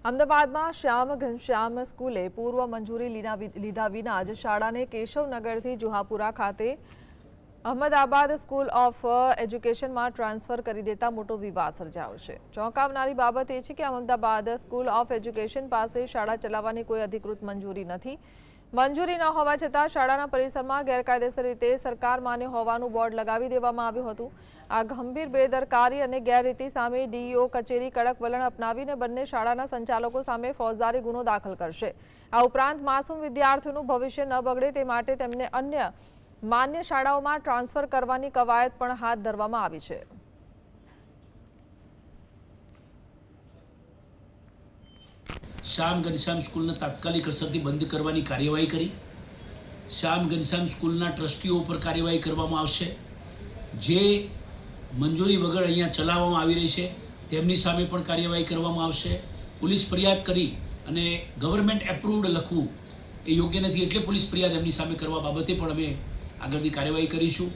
અમદાવાદમાં શ્યામ ઘનશ્યામ સ્કૂલે પૂર્વ મંજૂરી લીધા વિના જ શાળાને કેશવનગરથી જુહાપુરા ખાતે અહમદાબાદ સ્કૂલ ઓફ એજ્યુકેશનમાં ટ્રાન્સફર કરી દેતા મોટો વિવાદ સર્જાયો છે। ચોંકાવનારી બાબત એ છે કે અહમદાબાદ સ્કૂલ ઓફ એજ્યુકેશન પાસે શાળા ચલાવવાની કોઈ અધિકૃત મંજૂરી નથી। મંજૂરી ન હોવા છતાં શાળાના પરિસરમાં ગેરકાયદેસર રીતે સરકાર માન્ય હોવાનું બોર્ડ લગાવી દેવામાં આવ્યું હતું। આ ગંભીર બેદરકારી અને ગેરરીતિ સામે ડીઈઓ કચેરી કડક વલણ અપનાવીને બંને શાળાના સંચાલકો સામે ફોજદારી ગુનો દાખલ કરશે। આ ઉપરાંત માસૂમ વિદ્યાર્થીઓનું ભવિષ્ય ન બગડે તે માટે તેમને અન્ય માન્ય શાળાઓમાં ટ્રાન્સફર કરવાની કવાયત પણ હાથ ધરવામાં આવી છે। श्याम घनश्याम स्कूल ने तात्कालिक असरथी बंद करवानी कार्यवाही करी। श्याम घनश्याम स्कूल ट्रस्टीओ पर कार्यवाही करवामां आवशे। जे मंजूरी वगर अहींया चलाववामां आवी रही छे तेमनी सामे पण कार्यवाही करवामां आवशे। पुलिस फरियाद करी अने गवर्नमेंट एप्रूव्ड लखवुं ए योग्य नथी एटले पुलिस फरियाद एमनी सामे करवा बाबते पण अमे आगळनी कार्यवाही करीशुं।